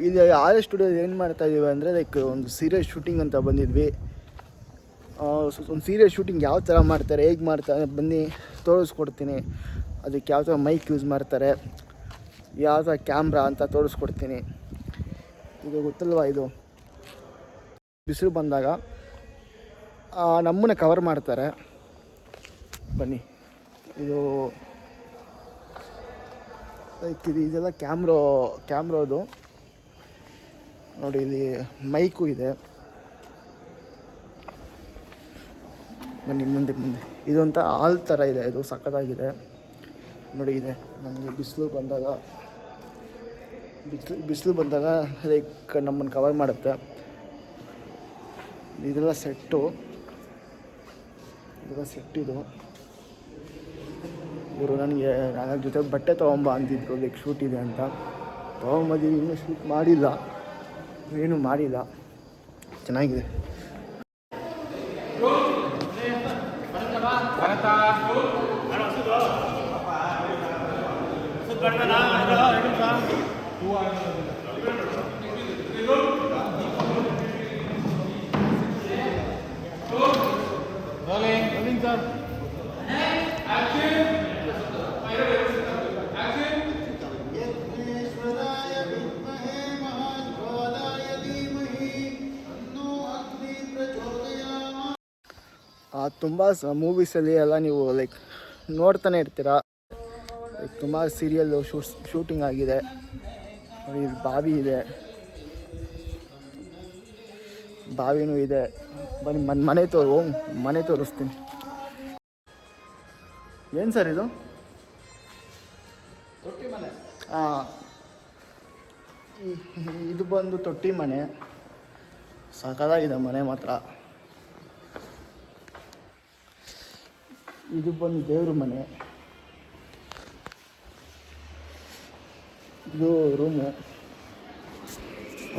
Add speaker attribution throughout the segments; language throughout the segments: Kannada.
Speaker 1: ಇದು ಆರ್ ಎಸ್ ಸ್ಟುಡಿಯೋ ಏನು ಮಾಡ್ತಾಯಿದ್ದೀವಿ ಅಂದರೆ ಲೈಕ್ ಒಂದು ಸೀರಿಯಸ್ ಶೂಟಿಂಗ್ ಅಂತ ಬಂದಿದ್ವಿ. ಒಂದು ಸೀರಿಯಸ್ ಶೂಟಿಂಗ್ ಯಾವ ಥರ ಮಾಡ್ತಾರೆ, ಹೇಗೆ ಮಾಡ್ತಾರೆ ಬನ್ನಿ ತೋರಿಸ್ಕೊಡ್ತೀನಿ. ಅದಕ್ಕೆ ಯಾವ ಥರ ಮೈಕ್ ಯೂಸ್ ಮಾಡ್ತಾರೆ, ಯಾವ ಥರ ಕ್ಯಾಮ್ರಾ ಅಂತ ತೋರಿಸ್ಕೊಡ್ತೀನಿ. ಇದು ಗೊತ್ತಲ್ವ, ಇದು ಬಿಸಿಲು ಬಂದಾಗ ನಮ್ಮನ್ನ ಕವರ್ ಮಾಡ್ತಾರೆ. ಬನ್ನಿ, ಇದು ಲೈಕ್ ಇದೆಲ್ಲ ಕ್ಯಾಮ್ರೋದು ನೋಡಿ. ಇಲ್ಲಿ ಮೈಕು ಇದೆ. ಬನ್ನಿ ಮುಂದೆ ಇದೊಂಥ ಹಾಲ್ ಥರ ಇದೆ, ಇದು ಸಖತ್ತಾಗಿದೆ ನೋಡಿ. ಇದೆ ನಮಗೆ ಬಿಸಿಲು ಬಂದಾಗ ಲೈಕ್ ನಮ್ಮನ್ನು ಕವರ್ ಮಾಡುತ್ತೆ. ಇದೆಲ್ಲ ಸೆಟ್ಟು ಇದು. ಇವರು ನನಗೆ ನನ್ನ ಜೊತೆ ಬಟ್ಟೆ ತೊಗೊಂಬ ಅಂತಿದ್ರು, ಲೈಕ್ ಶೂಟ್ ಇದೆ ಅಂತ. ತೊಗೊಂಬಂದಿದ್ದು ಇನ್ನೂ ಶೂಟ್ ಮಾಡಿಲ್ಲ, ಏನೂ ಮಾಡಿಲ್ಲ. ಚೆನ್ನಾಗಿದೆ. ತುಂಬ ಮೂವೀಸಲ್ಲಿ ಎಲ್ಲ ನೀವು ಲೈಕ್ ನೋಡ್ತಾನೆ ಇರ್ತೀರ. ಲೈಕ್ ತುಂಬ ಸೀರಿಯಲ್ಲು ಶೂಟಿಂಗ್ ಆಗಿದೆ. ಬಾವಿ ಇದೆ, ಬಾವಿನೂ ಇದೆ. ಬನ್ನಿ ಮನೆ ತೋರಿಸ್ತೀನಿ. ಏನು ಸರ್ ಇದು? ತೊಟ್ಟಿ ಮನೆ. ಇದು ಬಂದು ತೊಟ್ಟಿ ಮನೆ. ಸಖತ್ತಾಗಿದೆ ಮನೆ ಮಾತ್ರ. ಇದು ಬಂದು ದೇವ್ರ ಮನೆ. ಇದು ರೂಮು.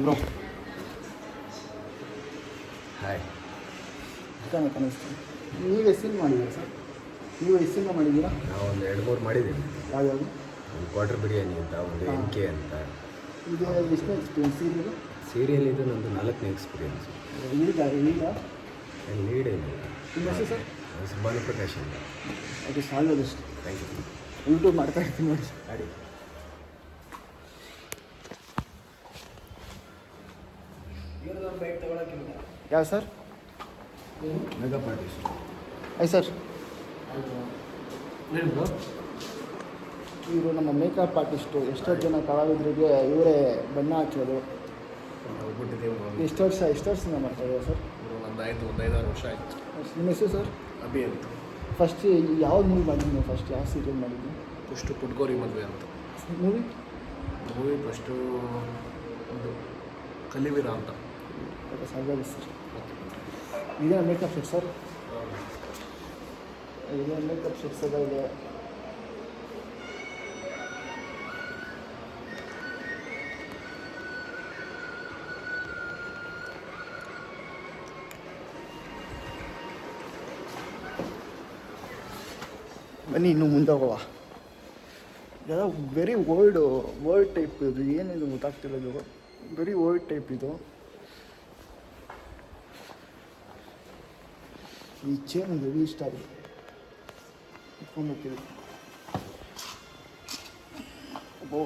Speaker 1: Bro hi, ಕಾಣಿಸ್ತೀನಿ. ನೀವು ಎಷ್ಟು ಮಾಡಿದ್ದೀರಾ ಸರ್? ನೀವು ಎಷ್ಟು ಸಿನಿಮಾ ಮಾಡಿದ್ದೀರಾ?
Speaker 2: ನಾವು ಒಂದು 2-3 ಮಾಡಿದ್ದೀವಿ.
Speaker 1: ಯಾವ್ಯಾವುದು?
Speaker 2: ಒಂದು ಕ್ವಾರ್ಟರ್ ಬಿರಿಯಾನಿ ಅಂತ, ಒಂದು NK ಅಂತ.
Speaker 1: ಇದು ಎಷ್ಟು ಎಕ್ಸ್ಪೀರಿಯನ್ಸ್
Speaker 2: ಸೀರಿಯಲ್ ಇದು ನಂದು 4ನೇ ಎಕ್ಸ್ಪೀರಿಯನ್ಸ್.
Speaker 1: ಈಗ
Speaker 2: ಲೀಡ್ ಏನಿಲ್ಲ.
Speaker 1: ನಿಮ್ಮ ಹೆಸರು ಸರ್?
Speaker 2: ಭಾನುಪ್ರಕಾಶ್ ಅಂತ.
Speaker 1: ಅದು ಸಾಲದಷ್ಟು.
Speaker 2: Thank you.
Speaker 1: ಯೂಟ್ಯೂಬ್ ಮಾಡ್ತಾ ಇರ್ತೀನಿ ನೋಡಿ.
Speaker 2: ಅಡಿ
Speaker 1: ಯಾವ ಸರ್?
Speaker 2: Makeup artist.
Speaker 1: ಆಯ್ತು ಸರ್. ಇವರು ನಮ್ಮ ಮೇಕಪ್ ಆರ್ಟಿಸ್ಟು. ಎಷ್ಟೋ ಜನ ಕಲಾವಿದರಿಗೆ ಇವರೇ ಬಣ್ಣ ಹಾಕೋದು. ಎಷ್ಟು ವರ್ಷದಿಂದ ಮಾಡ್ತಾಯಿದ್ದಾರೆ ಸರ್?
Speaker 2: ಒಂದು 5-6 ವರ್ಷ ಆಯಿತು.
Speaker 1: ನಿಮ್ಮ ಹೆಸರು ಸರ್?
Speaker 2: ಅಭಿ ಅಂತ.
Speaker 1: ಫಸ್ಟ್ ಯಾವ್ದು ಮೂವಿ ಮಾಡಿದ್ದೀನಿ? ಫಸ್ಟ್ ಯಾವ ಸೀರಿಯಲ್ ಮಾಡಿದ್ದೀನಿ?
Speaker 2: ಫಸ್ಟು ಪುಟ್ಗೋರಿ ಮದುವೆ ಅಂತ
Speaker 1: ಮೂವಿ
Speaker 2: ಫಸ್ಟು ಒಂದು ಕಲಿವೀರ ಅಂತ.
Speaker 1: ಸರ್ ಇದೇ ಮೇಕಪ್ ಸೆಟ್ ಸರ್? ಇದೇ ಮೇಕಪ್ ಸೆಟ್ಸ್ ಎಲ್ಲ ಇದೆ. ಬನ್ನಿ ಇನ್ನು ಮುಂದೆ ಹೋಗುವ. ಎಲ್ಲ ವೆರಿ ಓಲ್ಡ್ ಟೈಪ್ ಇದು. ಏನಿದು ಗೊತ್ತಾಗ್ತಿರೋದು, ವೆರಿ ಓಲ್ಡ್ ಟೈಪ್ ಇದು. ಈ ಚೇನ್ ವೆರಿ ಇಷ್ಟ ಆಗಿದೆ, ಇಟ್ಕೊಂಡ್ಬೇಕಿದೆ. ಓ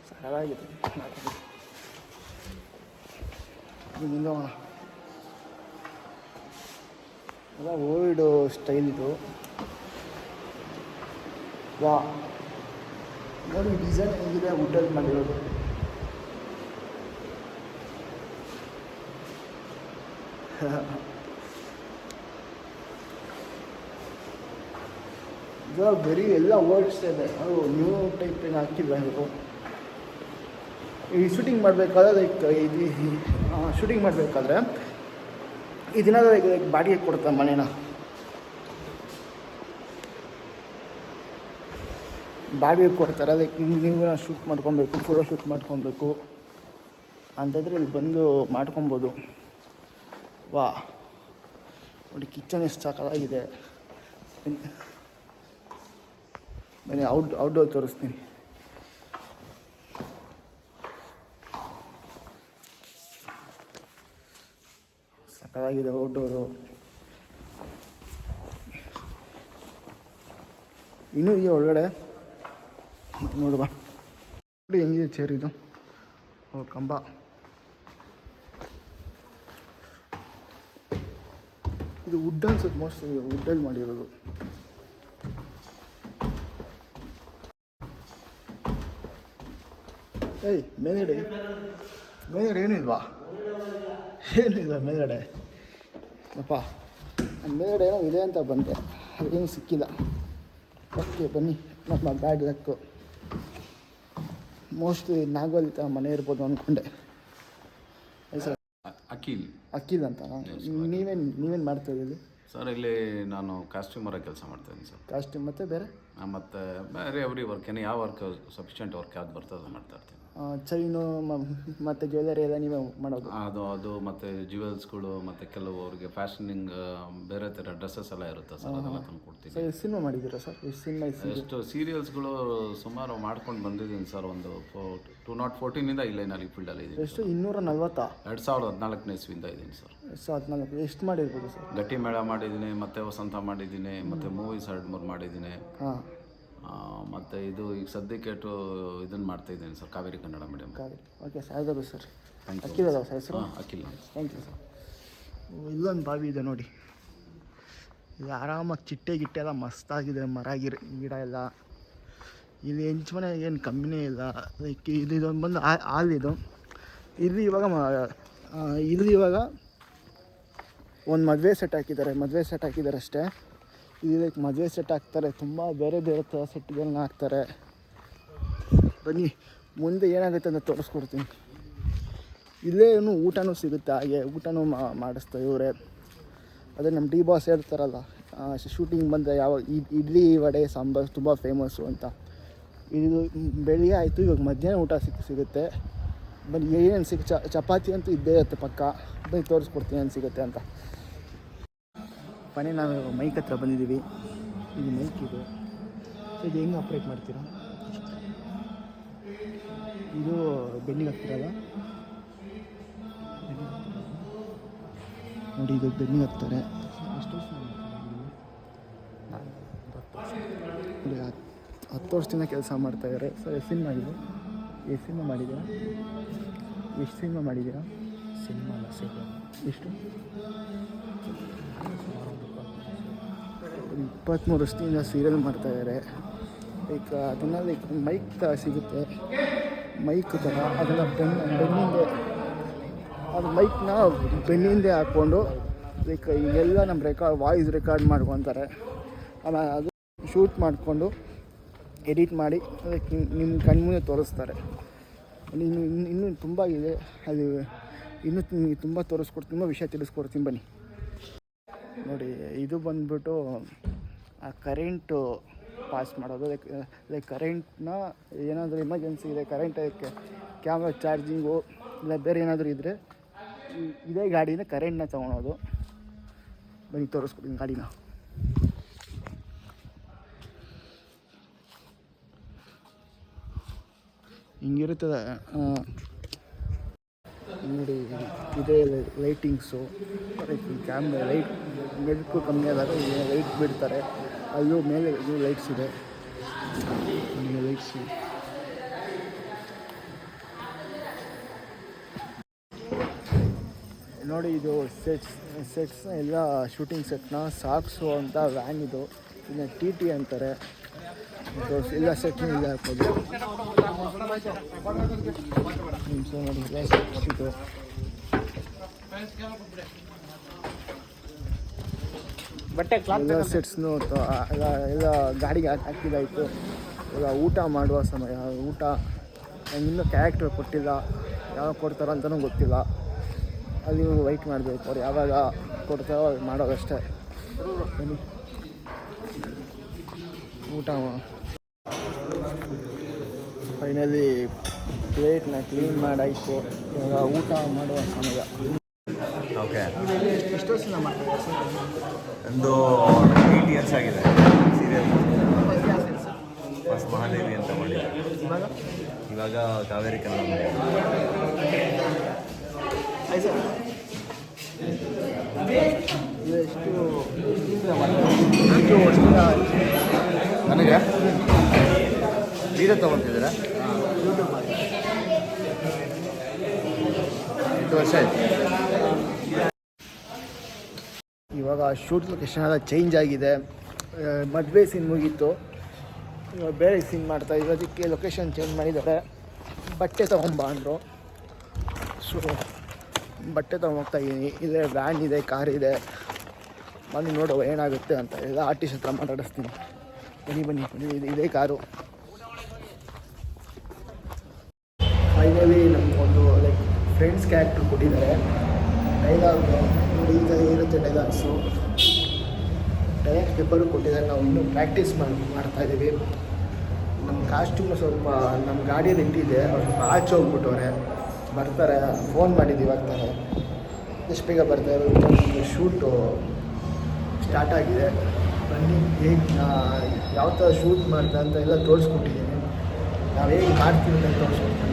Speaker 1: ಸರಾಗಿದೆ. ಮುಂದೆ ಹೋಗೋಣ. ಎಲ್ಲ ಓಲ್ಡ್ ಸ್ಟೈಲ್ ಇದು. ವಾ ನೋಡಿ ಡಿಸೈನ್ ಹೇಗಿದೆ, ವುಡ್ಡಲ್ಲಿ ಮಾಡಿರೋದು. ಇದು ಬರೀ ಎಲ್ಲ ಓಲ್ಡ್ ಸ್ಟೈಲ್. ಅದು ನ್ಯೂ ಟೈಪ್ ಏನು ಹಾಕಿಲ್ಲ ಇವರು. ಈ ಶೂಟಿಂಗ್ ಮಾಡಬೇಕಾದ್ರೆ ಲೈಕ್ ಇದು ಶೂಟಿಂಗ್ ಮಾಡಬೇಕಾದ್ರೆ ಇದನ್ನ ಲೈಕ್ ಬಾಡಿಗೆ ಕೊಡ್ತಾರೆ ಮನೇನ. ಬಾಡಿಗೆ ಕೊಡ್ತಾರೆ. ಲೈಕ್ ನೀವು ಶೂಟ್ ಮಾಡ್ಕೊಬೇಕು, ಫೋಟೋ ಶೂಟ್ ಮಾಡ್ಕೊಬೇಕು ಅಂತಂದರೆ ಇಲ್ಲಿ ಬಂದು ಮಾಡ್ಕೊಬೋದು. ವಾ ನೋಡಿ ಕಿಚನ್ ಎಷ್ಟು ಸಾಕಾಗಿದೆ. ಬನ್ನಿ ಔಟ್ಡೋರ್ ತೋರಿಸ್ತೀನಿ. ಸಕ್ಕತ್ತಾಗಿದೆ ಔಟ್ಡೋರು. ಇನ್ನೂ ಇದೆಯಾ ಒಳಗಡೆ ನೋಡುವ. ನೋಡಿ ಹೆಂಗಿದೆ ಚೇರ್ ಇದು. ಕಂಬ ಇದು ವುಡ್ ಅನ್ಸುತ್ತೆ, ಮೋಸ್ಟ್ ವುಡ್ಡಲ್ಲಿ ಮಾಡಿರೋದು. ಏಯ್ ಮೇಲ್ಗಡೆ ಏನೂ ಇಲ್ವಾ? ಮೇಲ್ಗಡೆ ಅಪ್ಪ ಮೇಲ್ಗಡೆ ಏನೋ ಇದೆ ಅಂತ ಬಂದೆ, ಅದೇನು ಸಿಕ್ಕಿಲ್ಲ. ಓಕೆ ಬನ್ನಿ, ನಮ್ಮ ಬ್ಯಾಡ್ ಲಕ್ಕು. ಮೋಸ್ಟ್ಲಿ ನಾಗೋಲಿ ಥರ ಮನೆ ಇರ್ಬೋದು ಅಂದ್ಕೊಂಡೆ. ಸರ್ ಅಖಿಲ್ ಅಂತ. ನೀವೇನು ಮಾಡ್ತಾ ಇದ್ದೀರಿ
Speaker 3: ಸರ್? ಇಲ್ಲಿ ನಾನು ಕಾಸ್ಟ್ಯೂಮರಾಗಿ ಕೆಲಸ ಮಾಡ್ತಾಯಿದ್ದೀನಿ ಸರ್.
Speaker 1: ಕಾಸ್ಟ್ಯೂಮ್ ಮತ್ತು ಬೇರೆ
Speaker 3: ಬೇರೆ ಎವ್ರಿ ವರ್ಕ್, ಯಾವ ವರ್ಕ್ ಸಫಿಷಿಯೆಂಟ್ ವರ್ಕ್ ಯಾವ್ದು ಬರ್ತದೆ ಮಾಡ್ತಾ ಇರ್ತೀನಿ.
Speaker 1: ಚೈನು ಮತ್ತು ಜ್ಯುವೆಲರಿ ಎಲ್ಲ ನೀವೇ ಮಾಡೋದು?
Speaker 3: ಅದು ಮತ್ತು ಜ್ಯುವೆಲ್ಸ್ಗಳು ಮತ್ತು ಕೆಲವು ಅವ್ರಿಗೆ ಫ್ಯಾಷನಿಂಗ್ ಬೇರೆ ಥರ ಡ್ರೆಸ್ಸಸ್ ಎಲ್ಲ ಇರುತ್ತೆ ಸರ್, ಅದೆಲ್ಲ ತಂದು ಕೊಡ್ತೀನಿ.
Speaker 1: ಸರ್ ಎಷ್ಟು ಸಿನಿಮಾ ಮಾಡಿದ್ದೀರಾ ಸರ್?
Speaker 3: ಎಷ್ಟು ಸೀರಿಯಲ್ಸ್ಗಳು ಸುಮಾರು ಮಾಡ್ಕೊಂಡು ಬಂದಿದ್ದೀನಿ ಸರ್. ಒಂದು 2014 ಈ ಲೈನಲ್ಲಿ ಫೀಲ್ಡಲ್ಲಿ ಇದ್ದೀನಿ.
Speaker 1: ಎಷ್ಟು 240?
Speaker 3: 2014 ಇಸ್ವಿಯಿಂದ ಇದ್ದೀನಿ ಸರ್.
Speaker 1: 2014 ಎಷ್ಟು ಮಾಡಿರ್ಬೋದು ಸರ್?
Speaker 3: ಗಟ್ಟಿ ಮೇಳ ಮಾಡಿದ್ದೀನಿ, ಮತ್ತು ವಸಂತ ಮಾಡಿದ್ದೀನಿ, ಮತ್ತು ಮೂವೀಸ್ 2-3 ಮಾಡಿದ್ದೀನಿ.
Speaker 1: ಹಾಂ.
Speaker 3: ಮತ್ತು ಇದು ಈಗ ಸದ್ಯಕ್ಕೆ ಇದನ್ನು ಮಾಡ್ತಾಯಿದ್ದೀನಿ sir, Kaveri Kannada medium.
Speaker 1: Okay sir, ಆದರೂ ಸರ್ ಅಖಿಲ್ ಅದಾವ ಸರ್ ಹೆಸರು?
Speaker 3: ಅಖಿಲ್.
Speaker 1: Thank you sir. ಇಲ್ಲೊಂದು ಬಾವಿ ಇದೆ ನೋಡಿ, ಇದು ಆರಾಮಾಗಿ ಚಿಟ್ಟೆ ಗಿಟ್ಟೆ ಎಲ್ಲ ಮಸ್ತಾಗಿದೆ. ಮರ ಗಿಡ ಎಲ್ಲ ಇಲ್ಲಿ ಹೆಂಚು ಮನೆ ಏನು ಕಮ್ಮಿನೇ ಇಲ್ಲ. ಲೈಕ್ ಇದೊಂದು ಬಂದು ಹಾಲಿದು. ಇಲ್ಲಿ ಇವಾಗ ಒಂದು ಮದುವೆ ಸೆಟ್ ಹಾಕಿದ್ದಾರೆ ಅಷ್ಟೇ. ಇದು ಲೈಕ್ ಮದುವೆ ಸೆಟ್ ಹಾಕ್ತಾರೆ, ತುಂಬ ಬೇರೆ ಥರ ಸೆಟ್ಗಳನ್ನ ಹಾಕ್ತಾರೆ. ಬನ್ನಿ ಮುಂದೆ ಏನಾಗುತ್ತೆ ಅಂತ ತೋರಿಸ್ಕೊಡ್ತೀನಿ. ಇಲ್ಲೇ ಊಟನೂ ಸಿಗುತ್ತೆ, ಹಾಗೆ ಊಟನೂ ಮಾಡಿಸ್ತಾರೆ ಇವರೇ. ಅದೇ ನಮ್ಮ ಡಿ ಬಾಸ್ ಹೇಳ್ತಾರಲ್ಲ, ಶೂಟಿಂಗ್ ಬಂದರೆ ಇಡ್ಲಿ ವಡೆ ಸಾಂಬಾರು ತುಂಬ ಫೇಮಸ್ಸು ಅಂತ. ಇದು ಬೆಳಿಗ್ಗೆ ಆಯಿತು, ಇವಾಗ ಮಧ್ಯಾಹ್ನ ಊಟ ಸಿಗುತ್ತೆ. ಬನ್ನಿ ಏನೇನು ಚಪಾತಿ ಅಂತೂ ಇದ್ದೇ ಇರುತ್ತೆ ಪಕ್ಕ. ಬನ್ನಿ ತೋರಿಸ್ಕೊಡ್ತೀನಿ ಏನು ಸಿಗುತ್ತೆ ಅಂತ. ಮನೆ ನಾವು ಮೈಕ್ ಹತ್ರ ಬಂದಿದ್ದೀವಿ. ಇದು ಮೈಕ್ ಇದು. ಸೊ ಇದು ಹೆಂಗೆ ಆಪ್ರೇಟ್ ಮಾಡ್ತೀರಾ? ಇದು ಬೆನ್ನಿಗೆ ಹಾಕ್ತಿರಲ್ಲ ನೋಡಿ, ಇದು ಬೆನ್ನಿಗೆ ಹಾಕ್ತಾರೆ. ಎಷ್ಟು ವರ್ಷ ನೋಡಿ, 10 ವರ್ಷದಿಂದ ಕೆಲಸ ಮಾಡ್ತಾಯಿದ್ದಾರೆ. ಸರ್ ಎಷ್ಟು ಸಿನಿಮಾ ಮಾಡಿದ್ದೀರಾ? ಎಷ್ಟು ಸಿನಿಮಾ ಮಾಡಿದ್ದೀರಾ? ಎಷ್ಟು? 23 ವರ್ಷದಿಂದ ಸೀರಿಯಲ್ ಮಾಡ್ತಾಯಿದ್ದಾರೆ. ಲೈಕ್ ಅದನ್ನು ಲೈಕ್ ಮೈಕ್ ಥರ ಸಿಗುತ್ತೆ, ಮೈಕ್ ಥರ. ಅದನ್ನು ಬೆನ್ನಿಂದೆ ಅದು ಮೈಕ್ನ ಬೆನ್ನಿಂದೆ ಹಾಕ್ಕೊಂಡು ಲೈಕ್ ಈಗೆಲ್ಲ ನಮ್ಮ ವಾಯ್ಸ್ ರೆಕಾರ್ಡ್ ಮಾಡ್ಕೊತಾರೆ. ಆಮೇಲೆ ಅದು ಶೂಟ್ ಮಾಡಿಕೊಂಡು ಎಡಿಟ್ ಮಾಡಿ ಲೈಕ್ ನಿಮ್ಮ ಕಣ್ಮುಂದೆ ತೋರಿಸ್ತಾರೆ. ಇನ್ನೂ ತುಂಬ ಇದೆ, ಅದು ಇನ್ನೂ ತುಂಬ ತೋರಿಸ್ಕೊಡ್ತೀನಿ, ತುಂಬ ವಿಷಯ ತಿಳಿಸ್ಕೊಡ್ತೀನಿ ಬನ್ನಿ. ನೋಡಿ ಇದು ಬಂದ್ಬಿಟ್ಟು ಆ ಕರೆಂಟು ಪಾಸ್ ಮಾಡೋದು. ಲೈಕ್ ಕರೆಂಟ್ನ ಏನಾದರೂ ಎಮರ್ಜೆನ್ಸಿ ಇದೆ, ಕರೆಂಟ್ ಕ್ಯಾಮ್ರಾ ಚಾರ್ಜಿಂಗು ಇಲ್ಲ ಬೇರೆ ಏನಾದರೂ ಇದ್ದರೆ ಇದೇ ಗಾಡಿನ ಕರೆಂಟ್ನ ತೊಗೊಳೋದು. ಬನ್ನಿ ತೋರಿಸ್ಕೊಡ್ತೀನಿ ಗಾಡಿನ. ಹಿಂಗಿರುತ್ತದೆ ನೋಡಿ. ಇದೇ ಲೈಟಿಂಗ್ಸು, ಕ್ಯಾಮ್ರಾ ಲೈಟ್ ಬೆಳಕು ಕಮ್ಮಿ ಆದಾಗ ಲೈಟ್ ಬಿಡ್ತಾರೆ. ಅಲ್ಲೂ ಮೇಲೆ ಲೈಟ್ಸ್ ಇದೆ, ಲೈಟ್ಸು. ನೋಡಿ ಇದು ಸೆಟ್ಸ್ ಎಲ್ಲ ಶೂಟಿಂಗ್ ಸೆಟ್ನ ಸಾಕ್ಸು ಅಂತ ವ್ಯಾನ್ ಇದು. ಇದನ್ನ TT ಅಂತಾರೆ. ಎಲ್ಲ ಸೆಟ್ನ ಇಲ್ಲ ಹಾಕೋದು. ನೋಡಿ ಎಲ್ಲ ಸೆಟ್ಸ್ ಇದು. ಎಲ್ಲ ಸೆಟ್ಸ್ನು ಎಲ್ಲ ಗಾಡಿಗೆ ಹಾಕಿದಾಯಿತು. ಎಲ್ಲ ಊಟ ಮಾಡುವ ಸಮಯ. ಊಟ ಇನ್ನೂ ಕ್ಯಾರೆಕ್ಟರ್ ಕೊಟ್ಟಿಲ್ಲ, ಯಾವಾಗ ಕೊಡ್ತಾರೋ ಅಂತಲೂ ಗೊತ್ತಿಲ್ಲ. ಅಲ್ಲಿ ವೆಯ್ಟ್ ಮಾಡಬೇಕು, ಅವ್ರು ಯಾವಾಗ ಕೊಡ್ತಾರೋ ಅದು ಮಾಡೋದಷ್ಟೇ. ಊಟ ಫೈನಲಿ ಪ್ಲೇಟ್ನ ಕ್ಲೀನ್ ಮಾಡಾಯಿತು. ಇವಾಗ ಊಟ ಮಾಡುವ ಸಮಯ.
Speaker 3: ಓಕೆ,
Speaker 1: ಎಷ್ಟು ವರ್ಷದಿಂದ ಮಾಡ್ತಾರೆ ಸರ್?
Speaker 3: ಒಂದು 8 ಇಯರ್ಸ್ ಆಗಿದೆ ಸೀರಿಯಲ್.
Speaker 4: ಪ್ಲಸ್ ಮಹಾದೇವಿ ಅಂತ ಮಾಡಿದ್ದಾರೆ.
Speaker 1: ಇವಾಗ
Speaker 4: ಇವಾಗ ಕಾವೇರಿ ಕನ್ನಡ ಮೀಡಿಯಂ.
Speaker 1: ಆಯ್ತು ಸರ್. ಇದು ಎಷ್ಟು
Speaker 4: ನನಗೆ ನೀರೇ ತೊಗೊತಿದ್ದೀರಾ? 8 ವರ್ಷ ಆಯಿತು.
Speaker 1: ಇವಾಗ ಶೂಟ್ ಲೊಕೇಶನ್ ಎಲ್ಲ ಚೇಂಜ್ ಆಗಿದೆ. ಮದುವೆ ಸೀನ್ ಮುಗೀತು, ಇವಾಗ ಬೇರೆ ಸೀನ್ ಮಾಡ್ತಾ ಇರೋದಕ್ಕೆ ಲೊಕೇಶನ್ ಚೇಂಜ್ ಮಾಡಿದ್ದಾರೆ. ಬಟ್ಟೆ ತೊಗೊಂಬ ಅಂದರು. ಸೊ ಬಟ್ಟೆ ತೊಗೊಂಬೋಗ್ತಾ ಇದ್ದೀನಿ. ಇಲ್ಲೇ ವ್ಯಾನ್ ಇದೆ, ಕಾರ್ ಇದೆ, ಬನ್ನಿ ನೋಡುವ ಏನಾಗುತ್ತೆ ಅಂತ. ಎಲ್ಲ ಆರ್ಟಿಸ್ಟ್ ಹತ್ರ ಮಾತಾಡಿಸ್ತೀನಿ. ಬನ್ನಿ ಇದೇ ಕಾರು. ಫೈನಲಿ ನಮಗೊಂದು ಲೈಕ್ ಫ್ರೆಂಡ್ಸ್ ಕ್ಯಾರೆಕ್ಟ್ರ್ ಕೊಟ್ಟಿದ್ದಾರೆ. ಡೈಲಾಗ್ ನೋಡಿ ಈಗ ಇರುತ್ತೆ ಡೈಲಾಗ್ಸು. ಡೈಲಾಗ್ ಪೇಪರು ಕೊಟ್ಟಿದ್ದಾರೆ. ನಾವು ಇನ್ನೂ ಪ್ರಾಕ್ಟೀಸ್ ಮಾಡ್ತಾಯಿದ್ದೀವಿ. ನಮ್ಮ ಕಾಸ್ಟ್ಯೂಮ್ ಸ್ವಲ್ಪ ನಮ್ಮ ಗಾಡಿಯಲ್ಲಿ ಇಟ್ಟಿದೆ, ಅವ್ರು ಸ್ವಲ್ಪ ಆಚೆ ಹೋಗ್ಬಿಟ್ಟವ್ರೆ. ಬರ್ತಾರೆ, ಫೋನ್ ಮಾಡಿದ್ದೀವಿ ಆಗ್ತಾರೆ. ಎಷ್ಟು ಬೇಗ ಬರ್ತಾರೆ. ಒಂದು ಶೂಟು ಸ್ಟಾರ್ಟ್ ಆಗಿದೆ. ಬನ್ನಿ ಹೇಗೆ ಯಾವ ಥರ ಶೂಟ್ ಮಾಡ್ತಾ ಅಂತ ಎಲ್ಲ ತೋರಿಸ್ಕೊಟ್ಟಿದ್ದೀನಿ. ನಾವು ಹೇಗೆ ಮಾಡ್ತೀವಿ ಅಂತ ತೋರಿಸ್ಕೊಡ್ತೀನಿ.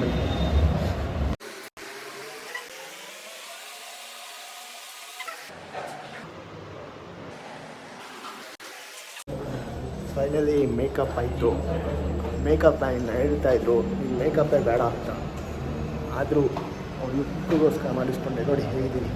Speaker 1: ಫೈನಲಿ ಮೇಕಪ್ ಆಯಿತು. ಮೇಕಪ್ ಹೇಳ್ತಾಯಿದ್ರು ಮೇಕಪ್ಪೇ ಬೇಡ ಅಂತ, ಆದರೂ ಅವ್ರು ಲುಕ್ಗೋಸ್ಕರ ಮಾಡಿಸ್ಕೊಂಡೆ. ನೋಡಿ ಹೇಗಿದ್ದೀನಿ.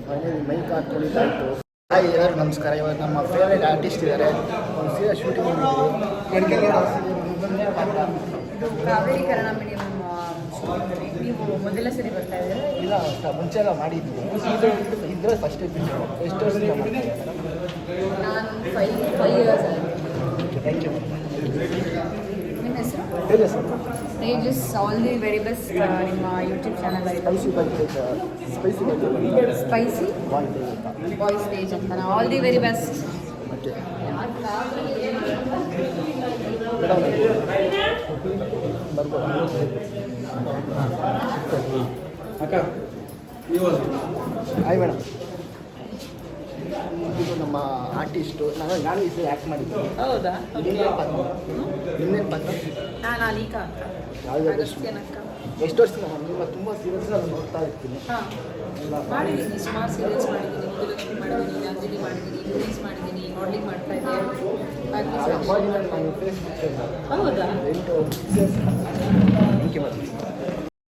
Speaker 1: ಫೈನಲಿ ಮೈಕ್ ಹಾಕ್ಕೊಂಡಿದ್ದಾಯಿತು. ಹಾಯ್ ಎಲ್ಲರಿಗೂ ನಮಸ್ಕಾರ. ಇವಾಗ ನಮ್ಮ ಫೇವ್ರೇಟ್ ಆರ್ಟಿಸ್ಟ್ ಇದ್ದಾರೆ. ಒಂದು ಸೀರೆ ಶೂಟಿಂಗ್ ಮಾಡಿದ್ದೀವಿ.
Speaker 5: ಕಾವೇರಿ ಕನ್ನಡ ಮೀಡಿಯಂ ನೀವು ಮೊದಲ ಸರಿ ಬರ್ತಾ ಇದ್ದೀರಾ?
Speaker 1: ಇಲ್ಲ, ಮುಂಚೆ ಎಲ್ಲ ಮಾಡಿದ್ವಿ. ಇದ್ರೆ ಫಸ್ಟ್ ಎಪಿಸೋಡ್. ಎಷ್ಟು ವರ್ಷದಿಂದ ಮಾಡ್ತೀವಿ?
Speaker 5: ನಾನು 5 ಇಯರ್ಸ್ ಆಗಿದೆ.
Speaker 1: Thank you.
Speaker 5: ನಿಮ್ಮ ಹೆಸರು?
Speaker 1: ಹೇಳಿ sir.
Speaker 5: Tejas. All the very best. ನಿಮ್ಮ YouTube channel
Speaker 1: spicy
Speaker 5: spicy boys page ಅಂತ. All the very best.
Speaker 1: Okay. Hi madam. ಇದು ನಮ್ಮ ಆರ್ಟಿಸ್ಟು. ನಾನು ಈ ಸರಿ ಆ್ಯಕ್ಟ್ ಮಾಡಿದ್ದೀನಿ.
Speaker 5: ಹೌದಾ?
Speaker 1: ನಿನ್ನೇನು ಪಾತ್ರ?
Speaker 5: ನಾನು ಅನಿಕಾ ಅಂತ.
Speaker 1: ಯಾವ್ದು
Speaker 5: ಅಗಸ್ತ್ಯನಕ್ಕ.
Speaker 1: ಎಷ್ಟು ವರ್ಷದಿಂದ ನಿಮ್ಮ ತುಂಬ ಸೀರಿಯಸ್ ನೋಡ್ತಾ ಇರ್ತೀನಿ.
Speaker 5: ಹಾಂ, ಮಾಡಿದ್ದೀನಿ. ಸುಮಾರು ಸೀರಿಯಲ್ಸ್ ಮಾಡಿದ್ದೀನಿ. ಮುಗಿಲಕ್ಷ್ಮಿ ಮಾಡಿದ್ದೀನಿ, ನಂದಿನಿ ಮಾಡಿದ್ದೀನಿ, ಮೂವೀಸ್ ಮಾಡಿದ್ದೀನಿ, ಮಾಡಲಿಂಗ್ ಮಾಡ್ತಾ ಇದ್ದೆ.
Speaker 1: ಅವಾಗಿನ ನಾನು ಫೇಸ್ಬುಕ್
Speaker 5: ಹೌದಾ?
Speaker 1: 8 ಥ್ಯಾಂಕ್ ಯು.